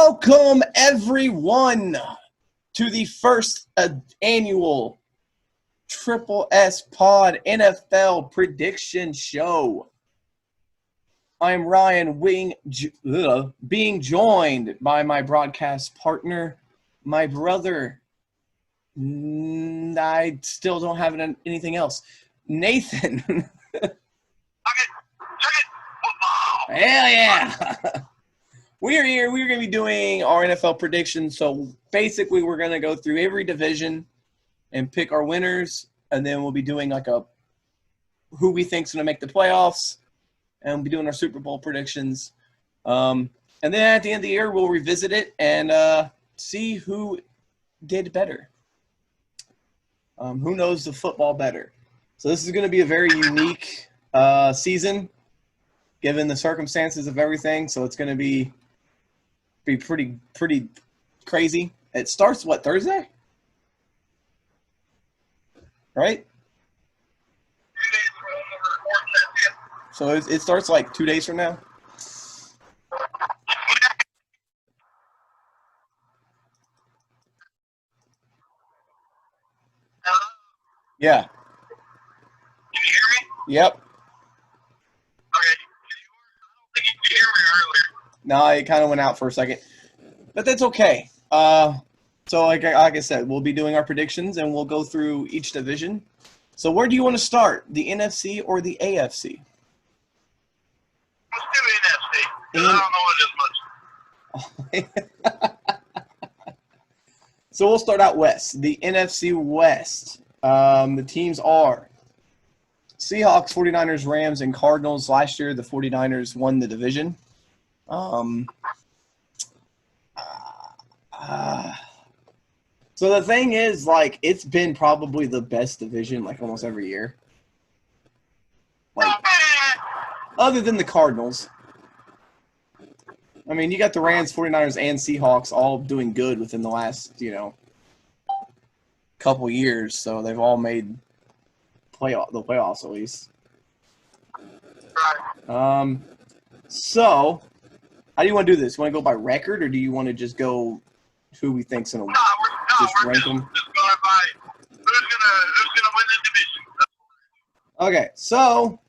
Welcome, everyone, to the first annual Triple S Pod NFL Prediction Show. I'm Ryan, being joined by my broadcast partner, my brother. I still don't have anything else. Nathan. Hell yeah. We are here. We're going to be doing our NFL predictions. So basically, we're going to go through every division and pick our winners. And then we'll be doing like who we think is going to make the playoffs. And we'll be doing our Super Bowl predictions. And then at the end of the year, we'll revisit it and see who did better. Who knows the football better. So this is going to be a very unique season, given the circumstances of everything. So it's going to be pretty crazy. It starts, Thursday? Right? So it starts like 2 days from now? Yeah. Can you hear me? Yep. Okay. I don't think you could hear me earlier. No, it kind of went out for a second. But that's okay. So like I said, we'll be doing our predictions, and we'll go through each division. So where do you want to start, the NFC or the AFC? Let's do NFC, because I don't know it as much. So we'll start out west. The NFC West. The teams are Seahawks, 49ers, Rams, and Cardinals. Last year, the 49ers won the division. So the thing is, like, it's been probably the best division, like, almost every year. Like, other than the Cardinals. I mean, you got the Rams, 49ers, and Seahawks all doing good within the last, couple years. So they've all made the playoffs at least. So how do you want to do this? You want to go by record, or do you want to just go who we think's going to just rank them? Just going by who's gonna win the division. Okay, so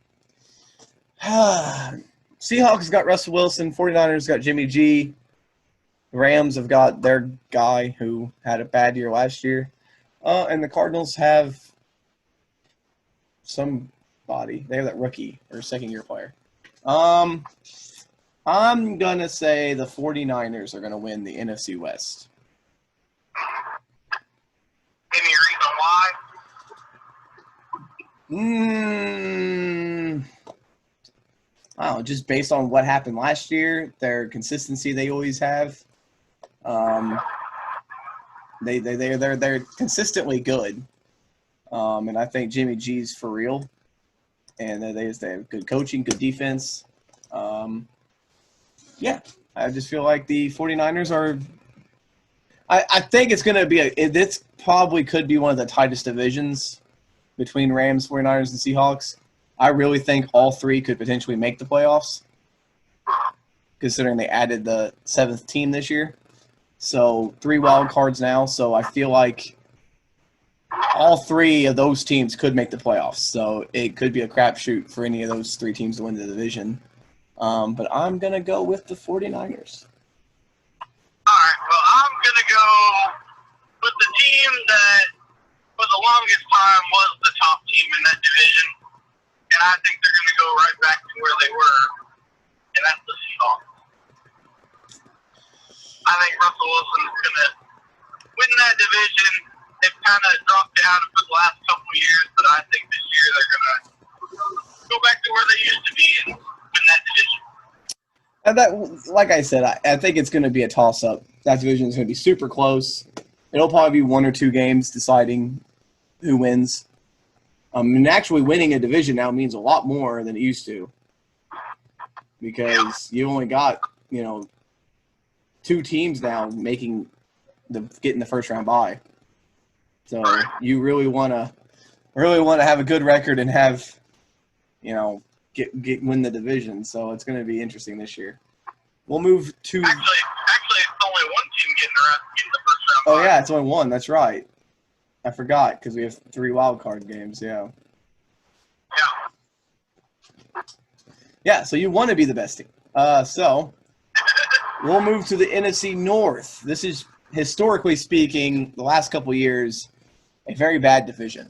Seahawks got Russell Wilson, 49ers got Jimmy G, Rams have got their guy who had a bad year last year, and the Cardinals have somebody. They have that rookie or second-year player. I'm going to say the 49ers are going to win the NFC West. Any reason why? Wow, just based on what happened last year, their consistency they always have. They're consistently good. And I think Jimmy G's for real. And they have good coaching, good defense. Yeah, I just feel like the 49ers are – I think it's going to be this probably could be one of the tightest divisions between Rams, 49ers, and Seahawks. I really think all three could potentially make the playoffs, considering they added the 7th team this year. So 3 wild cards now. So I feel like all 3 of those teams could make the playoffs. So it could be a crapshoot for any of those 3 teams to win the division. But I'm going to go with the 49ers. All right, well, I'm going to go with the team that for the longest time was the top team in that division. And I think they're going to go right back to where they were, and that's the Seahawks. I think Russell Wilson is going to win that division. They've kind of dropped down for the last couple of years, but I think this year they're going to go back to where they used to be and win that division. And that, like I said, I think it's going to be a toss-up. That division is going to be super close. It'll probably be 1 or 2 games deciding who wins. And actually winning a division now means a lot more than it used to, because you only got 2 teams now getting the first round bye. So you really want to have a good record and have win the division. So it's going to be interesting this year. We'll move to. Actually, it's only in the first round. Oh, yeah, it's only one. That's right. I forgot because we have 3 wild card games, yeah. Yeah. Yeah, so you want to be the best team. So we'll move to the NFC North. This is, historically speaking, the last couple of years, a very bad division.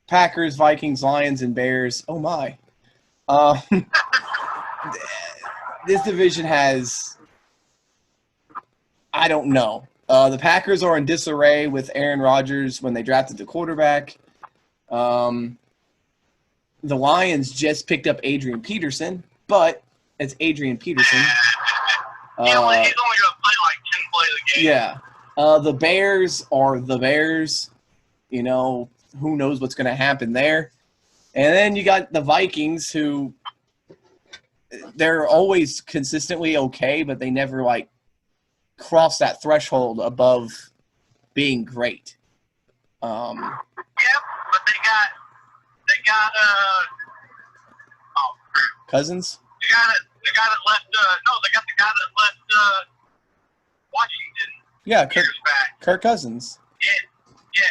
Packers, Vikings, Lions, and Bears. Oh, my. This division has, I don't know. The Packers are in disarray with Aaron Rodgers when they drafted the quarterback. The Lions just picked up Adrian Peterson, but it's Adrian Peterson. He's only going to play like 10 plays a game. Yeah. The Bears are the Bears. You know, who knows what's going to happen there. And then you got the Vikings, who they're always consistently okay, but they never, like, cross that threshold above being great. Yeah, but they got Cousins? the guy that left they got the guy that left Washington. Yeah, years back. Kirk Cousins. Yeah. Yeah.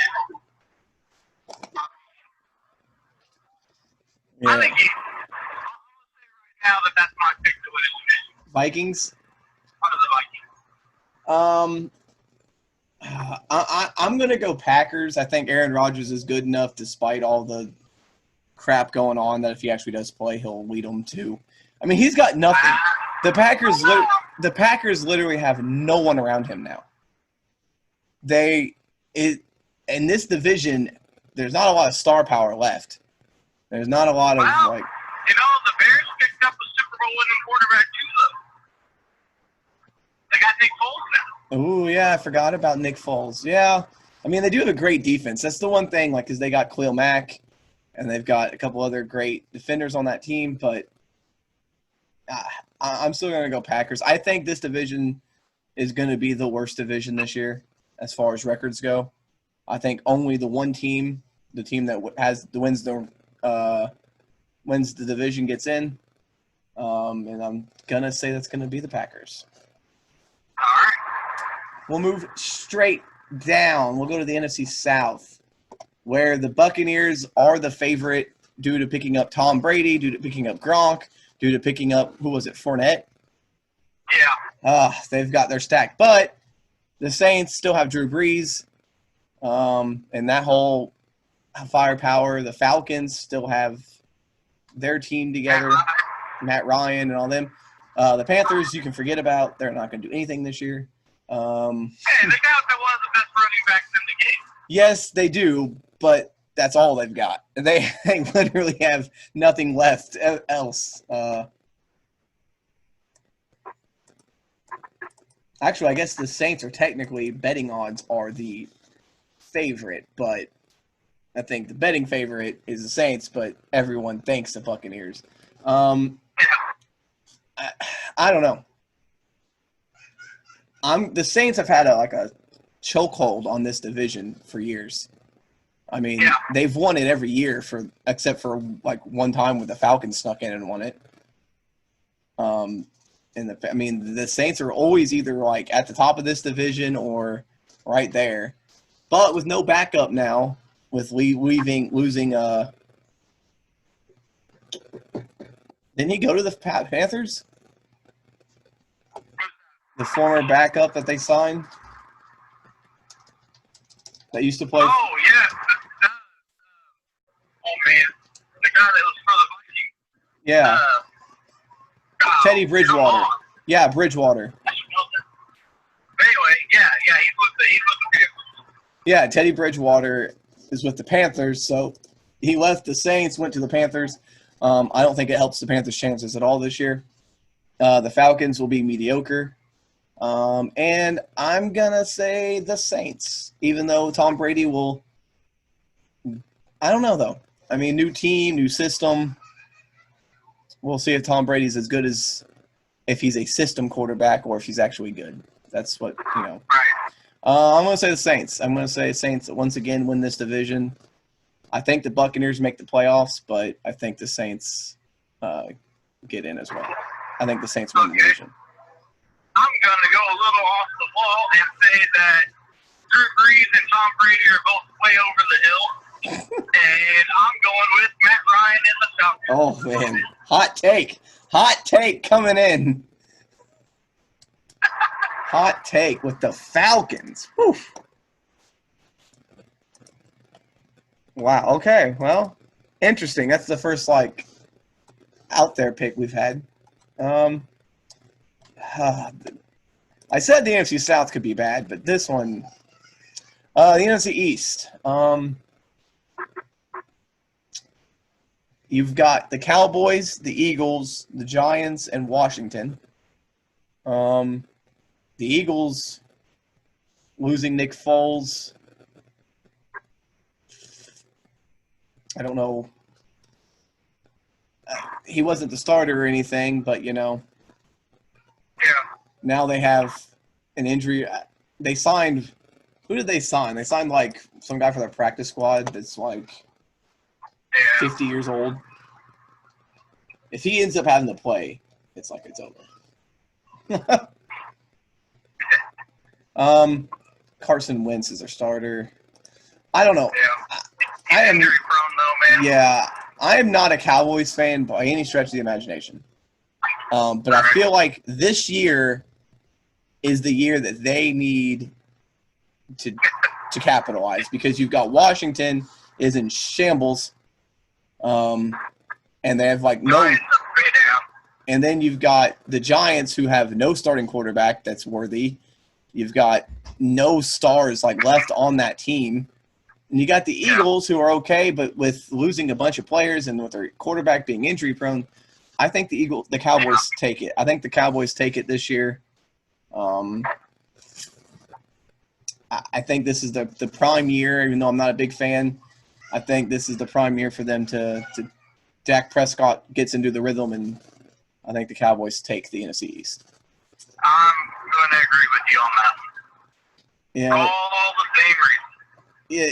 I think I'm gonna say right now that's my pick to win this division. Vikings? Out of the Vikings. I'm gonna go Packers. I think Aaron Rodgers is good enough, despite all the crap going on, that if he actually does play, he'll lead them to. I mean, he's got nothing. The Packers literally have no one around him now. In this division, there's not a lot of star power left. There's not a lot of like. You know, the Bears picked up a Super Bowl winning quarterback too, though. They got Nick Foles now. Oh yeah, I forgot about Nick Foles. Yeah, I mean they do have a great defense. That's the one thing, like, because they got Khalil Mack, and they've got a couple other great defenders on that team. But I'm still going to go Packers. I think this division is going to be the worst division this year as far as records go. I think only the one team, the team that wins the division, gets in. And I'm going to say that's going to be the Packers. All right. We'll move straight down. We'll go to the NFC South, where the Buccaneers are the favorite due to picking up Tom Brady, due to picking up Gronk, due to picking up, who was it, Fournette? Yeah. They've got their stack. But the Saints still have Drew Brees, and that whole firepower. The Falcons still have their team together, Matt Ryan and all them. The Panthers, you can forget about. They're not going to do anything this year. Hey, they got one of the best running backs in the game. Yes, they do, but that's all they've got. They literally have nothing left else. Actually, I guess the Saints are technically, betting odds are the favorite, but I think the betting favorite is the Saints, but everyone thinks the Buccaneers. I don't know. The Saints have had a chokehold on this division for years. I mean, they've won it every year except for like one time where the Falcons snuck in and won it. The Saints are always either like at the top of this division or right there, but with no backup now, with losing. Didn't he go to the Panthers? The former backup that they signed that used to play. Oh yeah. Oh man, the guy that was for the Vikings. Yeah. Teddy Bridgewater. Yeah, Bridgewater. Anyway, yeah, he's with the Panthers. Yeah, Teddy Bridgewater is with the Panthers, so he left the Saints, went to the Panthers. I don't think it helps the Panthers' chances at all this year. The Falcons will be mediocre. And I'm going to say the Saints, even though Tom Brady will – I don't know, though. I mean, new team, new system. We'll see if Tom Brady's as good as if he's a system quarterback or if he's actually good. That's what, Right. I'm going to say the Saints. I'm going to say Saints once again win this division. I think the Buccaneers make the playoffs, but I think the Saints get in as well. I think the Saints win the division. I'm going to go a little off the wall and say that Drew Brees and Tom Brady are both way over the hill. And I'm going with Matt Ryan in the Falcons. Oh, man. Hot take. Hot take coming in. Hot take with the Falcons. Whew. Wow. Okay. Well, interesting. That's the first, out there pick we've had. I said the NFC South could be bad, but this one, the NFC East. You've got the Cowboys, the Eagles, the Giants, and Washington. The Eagles losing Nick Foles. I don't know. He wasn't the starter or anything, but, Yeah. Now they have an injury. They signed – who did they sign? They signed, some guy for their practice squad that's, 50 years old. If he ends up having to play, it's over. Carson Wentz is their starter. I don't know. Yeah. I am injury prone though, man. Yeah, I am not a Cowboys fan by any stretch of the imagination. But I feel like this year is the year that they need to capitalize, because you've got Washington is in shambles, and they have no. And then you've got the Giants, who have no starting quarterback that's worthy. You've got no stars left on that team. And you got the Eagles, who are okay, but with losing a bunch of players and with their quarterback being injury prone, I think the Cowboys take it. I think the Cowboys take it this year. I think this is the prime year, even though I'm not a big fan. I think this is the prime year for them to Dak Prescott gets into the rhythm, and I think the Cowboys take the NFC East. I'm going to agree with you on that. Yeah. All the same reasons. Yeah,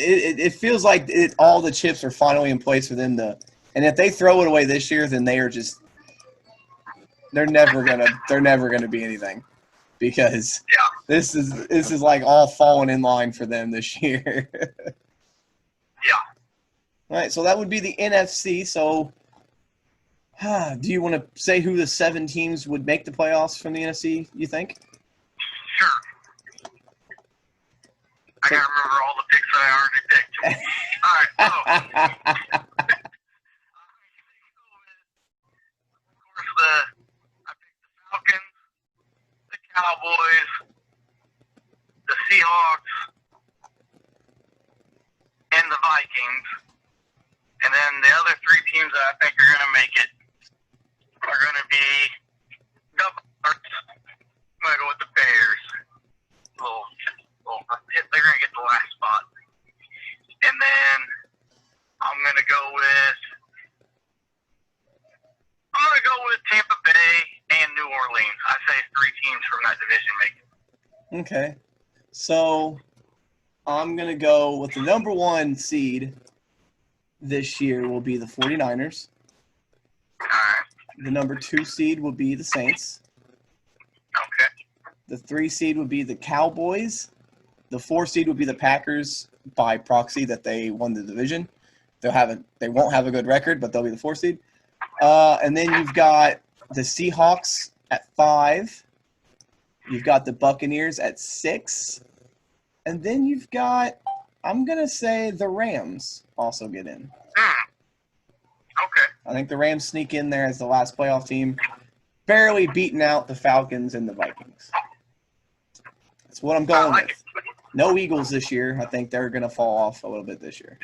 it feels like all the chips are finally in place for them to, and if they throw it away this year, then they are just they're never gonna be anything, because this is all falling in line for them this year. Yeah. All right, so that would be the NFC. So, do you want to say who the 7 teams would make the playoffs from the NFC? You think? Sure. I gotta remember all the picks that I already picked. All right, so of course, I picked the Falcons, the Cowboys, the Seahawks, and the Vikings. And then the other 3 teams that I think are gonna make it are gonna be the Bucks. I'm gonna go with the Bears. They're going to get the last spot. And then I'm going to go with Tampa Bay and New Orleans. I say 3 teams from that division make it. Okay. So I'm going to go with the number 1 seed this year will be the 49ers. All right. The number 2 seed will be the Saints. Okay. The 3 seed would be the Cowboys. The 4 seed would be the Packers, by proxy that they won the division. They won't have a good record, but they'll be the 4 seed. And then you've got the Seahawks at 5. You've got the Buccaneers at 6. And then you've got, I'm going to say, the Rams also get in. Okay. I think the Rams sneak in there as the last playoff team, barely beating out the Falcons and the Vikings. That's what I'm going with. No Eagles this year. I think they're going to fall off a little bit this year.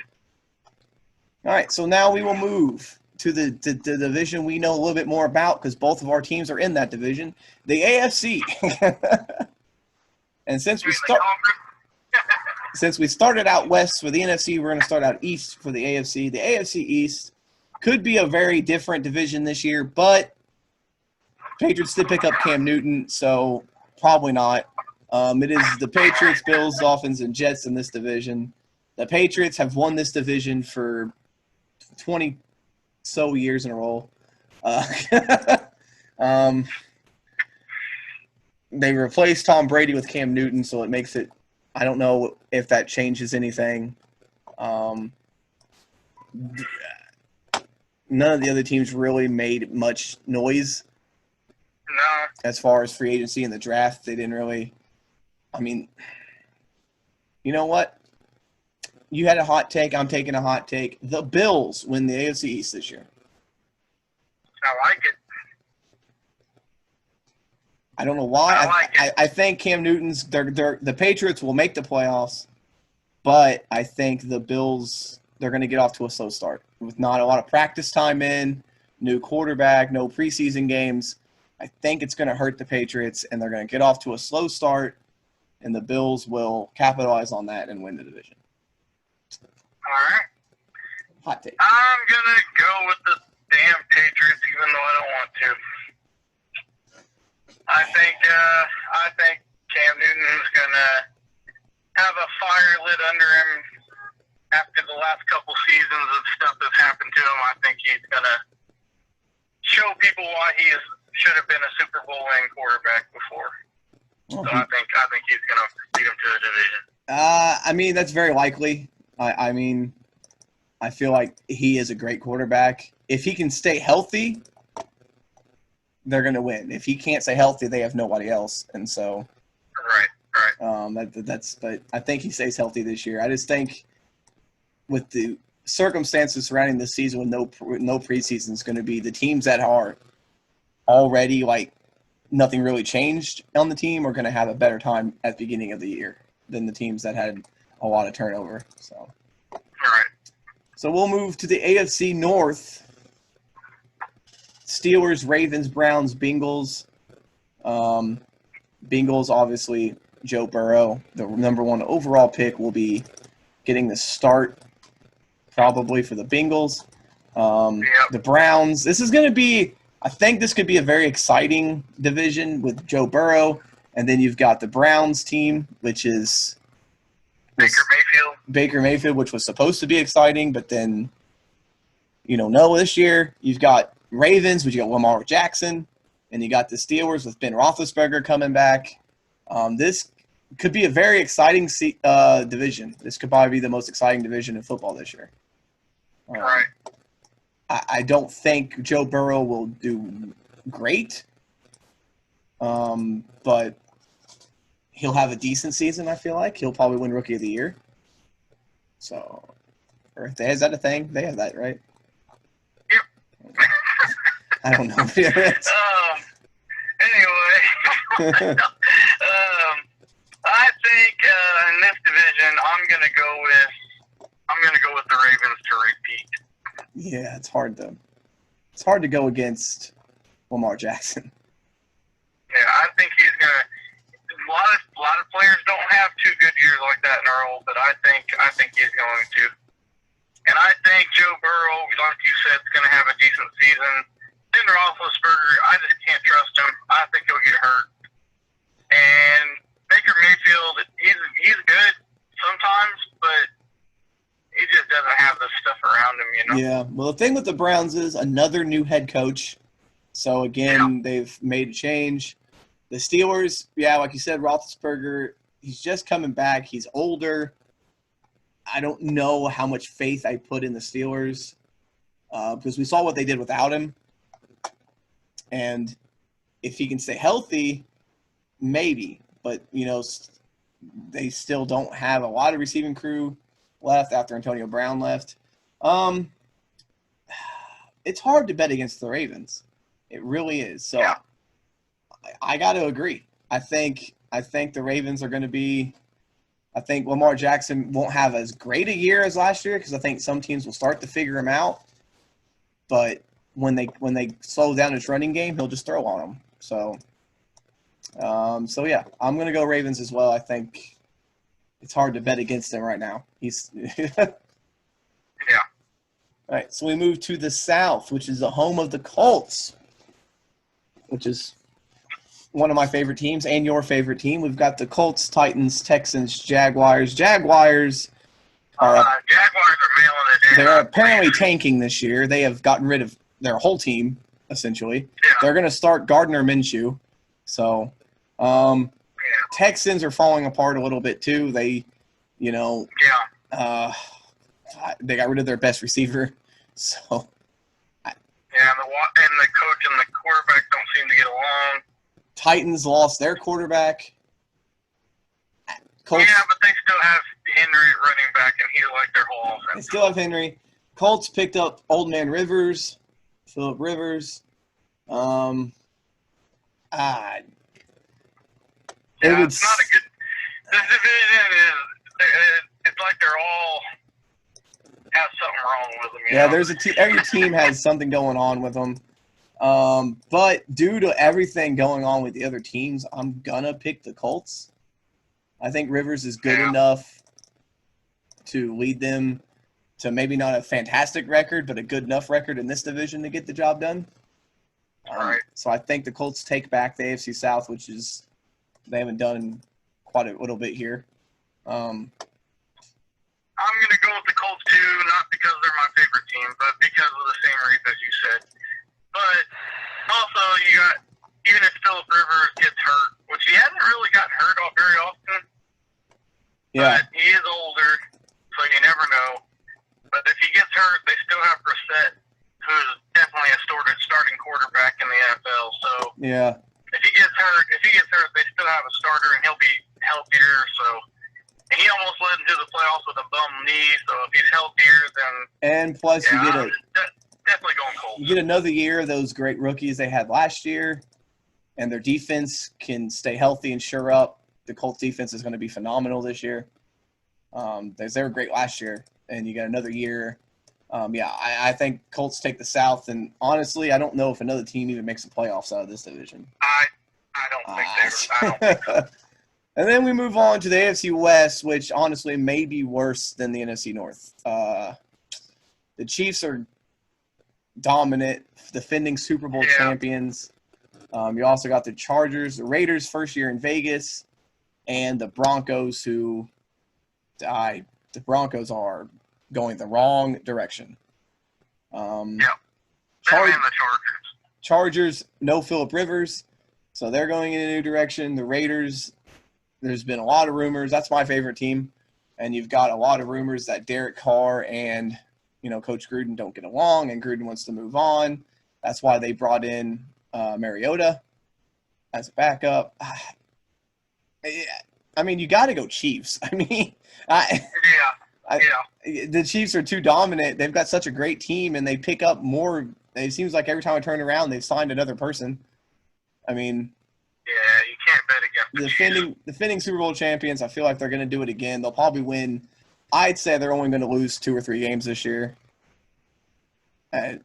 All right, so now we will move to the division we know a little bit more about, because both of our teams are in that division, the AFC. And since we started out west for the NFC, we're going to start out east for the AFC. The AFC East could be a very different division this year, but Patriots did pick up Cam Newton, so probably not. It is the Patriots, Bills, Dolphins, and Jets in this division. The Patriots have won this division for 20-so years in a row. they replaced Tom Brady with Cam Newton, so it makes it – I don't know if that changes anything. None of the other teams really made much noise. No. As far as free agency and the draft, they didn't really – I mean, you know what? You had a hot take. I'm taking a hot take. The Bills win the AFC East this year. I like it. I don't know why. I like it. I think Cam Newton's the Patriots will make the playoffs, but I think the Bills, they're going to get off to a slow start with not a lot of practice time in, new quarterback, no preseason games. I think it's going to hurt the Patriots, and they're going to get off to a slow start, and the Bills will capitalize on that and win the division. All right. Hot take. I'm going to go with the damn Patriots, even though I don't want to. I think Cam Newton's going to have a fire lit under him after the last couple seasons of stuff that's happened to him. I think he's going to show people why he should have been a Super Bowl winning quarterback before. So I think he's going to lead him to the division. I mean, that's very likely. I mean, I feel like he is a great quarterback. If he can stay healthy, they're going to win. If he can't stay healthy, they have nobody else. And so, right. But I think he stays healthy this year. I just think with the circumstances surrounding this season with no preseason is going to be the teams that are already like nothing really changed on the team are going to have a better time at the beginning of the year than the teams that had a lot of turnover. So, all right. So we'll move to the AFC North. Steelers, Ravens, Browns, Bengals. Bengals, obviously, Joe Burrow, the number one overall pick, will be getting the start probably for the Bengals. The Browns, this is going to be – I think this could be a very exciting division with Joe Burrow. And then you've got the Browns team, which is Baker Mayfield, which was supposed to be exciting, but then, no, this year you've got Ravens, which you got Lamar Jackson, and you got the Steelers with Ben Roethlisberger coming back. This could be a very exciting division. This could probably be the most exciting division in football this year. Right. I don't think Joe Burrow will do great, but he'll have a decent season, I feel like. He'll probably win Rookie of the Year. So, is that a thing? They have that, right? Yep. I don't know. Anyway, I think in this division, I'm gonna go with the Ravens to repeat. Yeah, it's hard to go against Lamar Jackson. Yeah, I think he's gonna. A lot of players don't have two good years like that in a row, but I think he's going to. And I think Joe Burrow, like you said, is going to have a decent season. Ben Roethlisberger, I just can't trust him. I think he'll get hurt. And Baker Mayfield, he's good sometimes, but he just doesn't have the stuff around him, Yeah. Well, the thing with the Browns is another new head coach. So, again, They've made a change. The Steelers, like you said, Roethlisberger, he's just coming back. He's older. I don't know how much faith I put in the Steelers because we saw what they did without him. And if he can stay healthy, maybe. But, they still don't have a lot of receiving crew left after Antonio Brown left. It's hard to bet against the Ravens. It really is. So I got to agree. I think the Ravens are going to be – I think Lamar Jackson won't have as great a year as last year because I think some teams will start to figure him out. But when they slow down his running game, he'll just throw on them. So, I'm going to go Ravens as well. I think it's hard to bet against him right now. He's Yeah. All right, so we move to the South, which is the home of the Colts, which is one of my favorite teams and your favorite team. We've got the Colts, Titans, Texans, Jaguars. Jaguars are mailing it in. they're apparently tanking this year. They have gotten rid of their whole team, essentially. Yeah. They're going to start Gardner Minshew. So Texans are falling apart a little bit too. They, you know, they got rid of their best receiver, so. Yeah, and the coach and the quarterback don't seem to get along. Titans lost their quarterback. Colts, yeah, but they still have Henry at running back, and he's like their whole offense. They still have Henry. Colts picked up Old Man Rivers, Phillip Rivers. It's not a good. This division it's like they're all have something wrong with them. You know? There's every team has something going on with them. But due to everything going on with the other teams, I'm gonna pick the Colts. I think Rivers is good enough to lead them to maybe not a fantastic record, but a good enough record in this division to get the job done. Right. So I think the Colts take back the AFC South, which is they haven't done in quite a little bit here. I'm going to go with the Colts too, not because they're my favorite team, but because of the same reason as you said. But also, you got, even if Phillip Rivers gets hurt, which he hasn't really gotten hurt very often, but he is older, so you never know. But if he gets hurt, they still have Brissett, who's definitely a starting quarterback in the NFL. So if he gets hurt, they still have a starter, and he'll be healthier. So, and he almost led into the playoffs with a bum knee. So if he's healthier, then plus you get definitely going Colts. You get another year of those great rookies they had last year, and their defense can stay healthy and sure up. The Colts defense is going to be phenomenal this year. They were great last year, and you got another year. I think Colts take the South, and honestly, I don't know if another team even makes the playoffs out of this division. I don't think so. And then we move on to the AFC West, which honestly may be worse than the NFC North. The Chiefs are dominant, defending Super Bowl champions. You also got the Chargers, the Raiders, first year in Vegas, and the Broncos, who the Broncos are going the wrong direction. And the Chargers. Chargers, no Phillip Rivers, so they're going in a new direction. The Raiders, there's been a lot of rumors. That's my favorite team. And you've got a lot of rumors that Derek Carr and, Coach Gruden don't get along, and Gruden wants to move on. That's why they brought in Mariota as a backup. I mean, you got to go Chiefs. I mean, the Chiefs are too dominant. They've got such a great team, and they pick up more. It seems like every time I turn around, they've signed another person. I mean, you can't bet against the defending Super Bowl champions. I feel like they're going to do it again. They'll probably win. I'd say they're only going to lose 2 or 3 games this year. As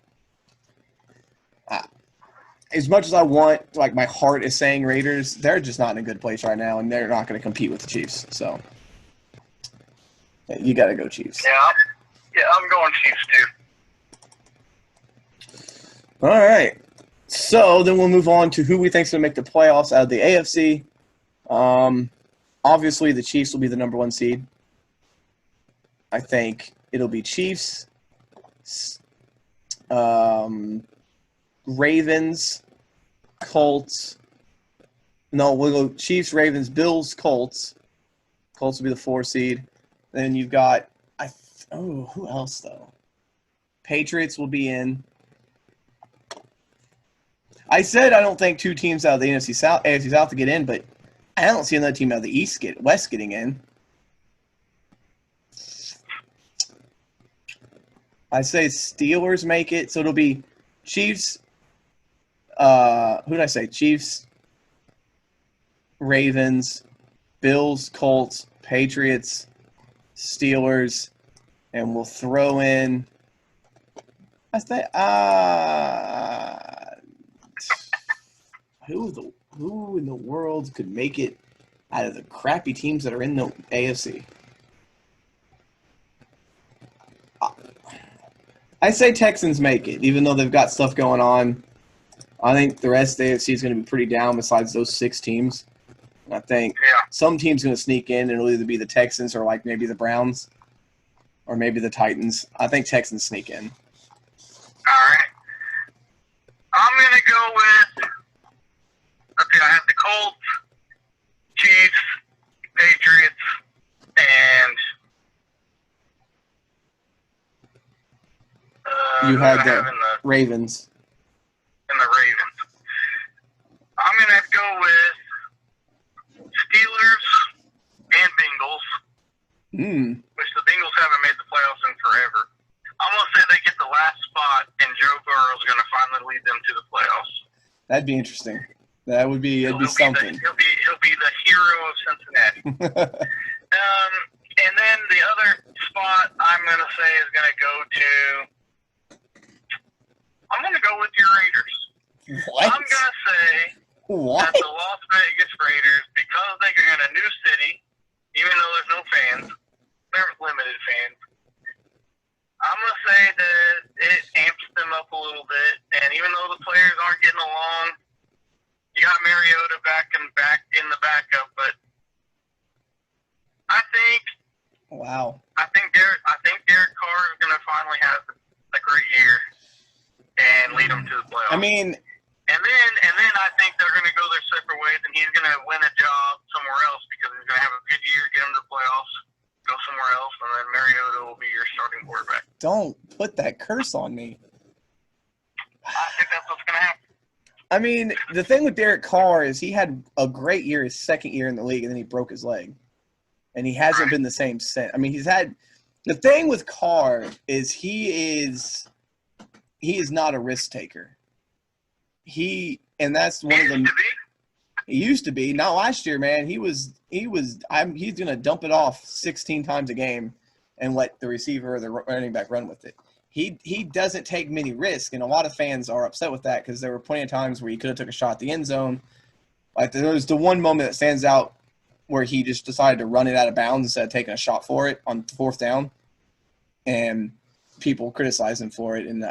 much as I want, like my heart is saying Raiders, they're just not in a good place right now, and they're not going to compete with the Chiefs. So you got to go Chiefs. Yeah, I'm going Chiefs too. All right. So then we'll move on to who we think is going to make the playoffs out of the AFC. Obviously, the Chiefs will be the number 1 seed. I think it'll be Chiefs, Ravens, Colts. No, we'll go Chiefs, Ravens, Bills, Colts. Colts will be the 4 seed. Then you've got who else though? Patriots will be in. I said I don't think 2 teams out of the AFC South to get in, but I don't see another team out of the West getting in. I say Steelers make it, so it'll be Chiefs. Who did I say? Chiefs, Ravens, Bills, Colts, Patriots, Steelers, and we'll throw in. I say who in the world could make it out of the crappy teams that are in the AFC? I say Texans make it, even though they've got stuff going on. I think the rest of the AFC is going to be pretty down besides those 6 teams. I think some team's going to sneak in, and it'll either be the Texans or like maybe the Browns or maybe the Titans. I think Texans sneak in. All right. I'm going to go with, I have the Colts, You who had do I have the Ravens. in the Ravens? I'm going to have to go with Steelers and Bengals, which the Bengals haven't made the playoffs in forever. I'm going to say they get the last spot, and Joe Burrow's going to finally lead them to the playoffs. That'd be interesting. That would be it'd be something. He'll be the hero of Cincinnati. And then the other spot I'm going to say is going to go to. I'm going to go with your Raiders. What? I'm going to say that the Las Vegas Raiders, because they're in a new city, even though there's no fans, there's limited fans. I'm going to say that it amps them up a little bit, and even though the players aren't getting along, you got Mariota back in the backup, but I think Derek Carr is going to finally have a great year and lead them to the playoffs. I mean, and then I think they're going to go their separate ways, and he's going to win a job somewhere else because he's going to have a good year, get them to the playoffs, go somewhere else, and then Mariota will be your starting quarterback. Don't put that curse on me. I think that's what's going to happen. I mean, the thing with Derek Carr is he had a great year his second year in the league, and then he broke his leg. And he hasn't been the same since. I mean, the thing with Carr is he is not a risk taker. And that's one of the – he used to be. Not last year, man. He's going to dump it off 16 times a game and let the receiver or the running back run with it. He doesn't take many risks, and a lot of fans are upset with that because there were plenty of times where he could have took a shot at the end zone. Like there was the one moment that stands out where he just decided to run it out of bounds instead of taking a shot for it on fourth down, and people criticize him for it. And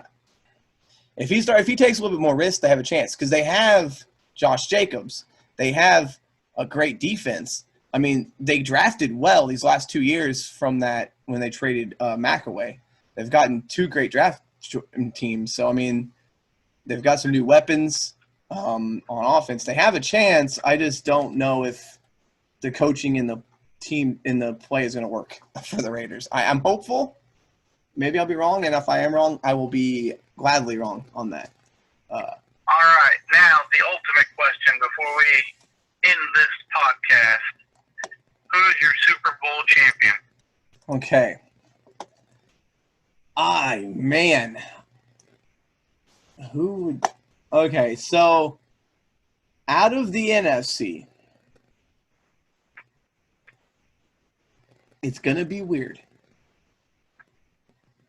if he takes a little bit more risk, they have a chance because they have Josh Jacobs. They have a great defense. I mean, they drafted well these last 2 years from that when they traded Mack away. They've gotten two great draft teams. So, I mean, they've got some new weapons on offense. They have a chance. I just don't know if the coaching in the team in the play is going to work for the Raiders. I'm hopeful. Maybe I'll be wrong, and if I am wrong, I will be gladly wrong on that. All right. Now, the ultimate question before we end this podcast. Who's your Super Bowl champion? Okay. Man. Who would – okay, so out of the NFC, it's going to be weird.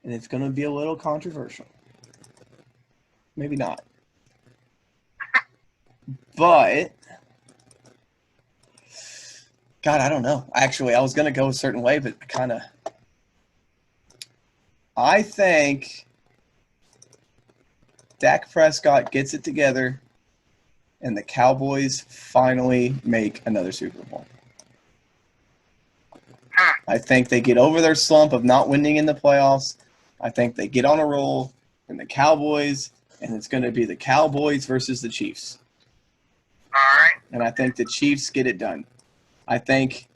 And it's going to be a little controversial. Maybe not. But, God, I don't know. Actually, I was going to go a certain way, but I think Dak Prescott gets it together and the Cowboys finally make another Super Bowl. I think they get over their slump of not winning in the playoffs. I think they get on a roll in the Cowboys, and it's going to be the Cowboys versus the Chiefs. All right. And I think the Chiefs get it done. I think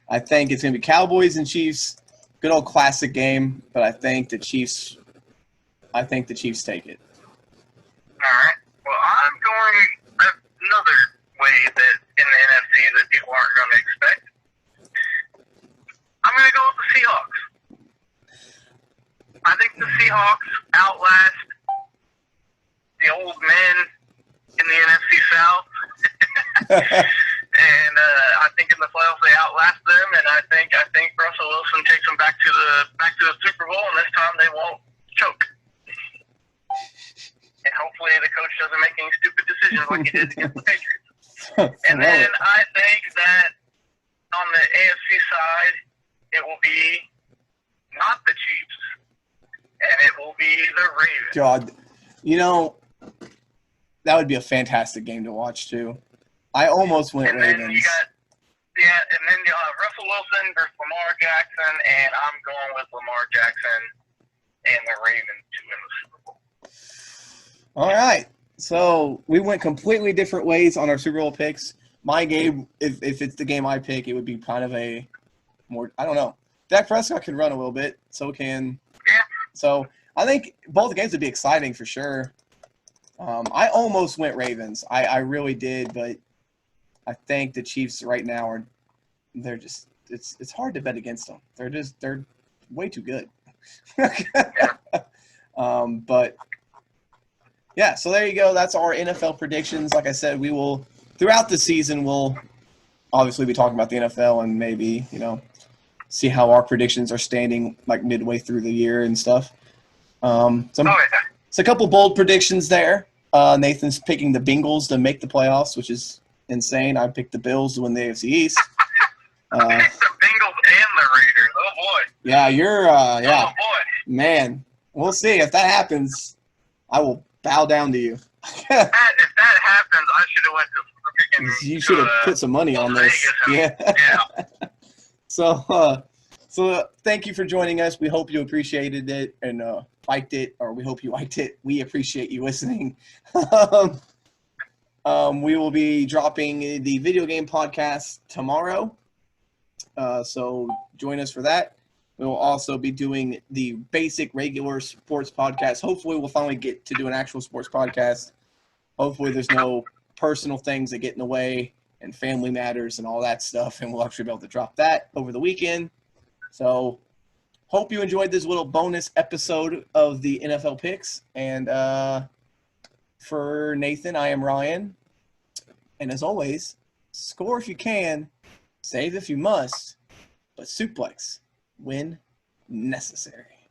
it's going to be Cowboys and Chiefs. Good old classic game, but I think the Chiefs take it. All right. Well, I'm going another way that in the NFC that people aren't going to expect. I'm going to go with the Seahawks. I think the Seahawks outlast the old men in the NFC South. And I think in the playoffs they outlast them, and I think Russell Wilson takes them back to the Super Bowl, and this time they won't choke. And hopefully the coach doesn't make any stupid decisions like he did against the Patriots. And then I think that on the AFC side, it will be not the Chiefs, and it will be the Ravens. God, that would be a fantastic game to watch too. I almost went Ravens. And then you'll have Russell Wilson versus Lamar Jackson, and I'm going with Lamar Jackson and the Ravens to win the Super Bowl. All right. So we went completely different ways on our Super Bowl picks. My game, if it's the game I pick, it would be kind of a more – I don't know. Dak Prescott can run a little bit. So can – Yeah. So I think both games would be exciting for sure. I almost went Ravens. I really did, but I think the Chiefs right now they're just it's hard to bet against them. They're way too good. But yeah, so there you go. That's our NFL predictions. Like I said, we will throughout the season we'll obviously be talking about the NFL and maybe, see how our predictions are standing like midway through the year and stuff. It's a couple bold predictions there. Nathan's picking the Bengals to make the playoffs, which is insane. I picked the Bills to win the AFC East. I picked the Bengals and the Raiders. Oh boy. Yeah, you're Oh boy. Man, we'll see. If that happens, I will bow down to you. If that happens, I should have went to freaking. You should have put some money on this. Yeah. So thank you for joining us. We hope you appreciated it and liked it, or we hope you liked it. We appreciate you listening. We will be dropping the video game podcast tomorrow. So join us for that. We will also be doing the basic regular sports podcast. Hopefully we'll finally get to do an actual sports podcast. Hopefully there's no personal things that get in the way and family matters and all that stuff, and we'll actually be able to drop that over the weekend. So hope you enjoyed this little bonus episode of the NFL picks. And for Nathan, I am Ryan. And as always, score if you can, save if you must, but suplex when necessary.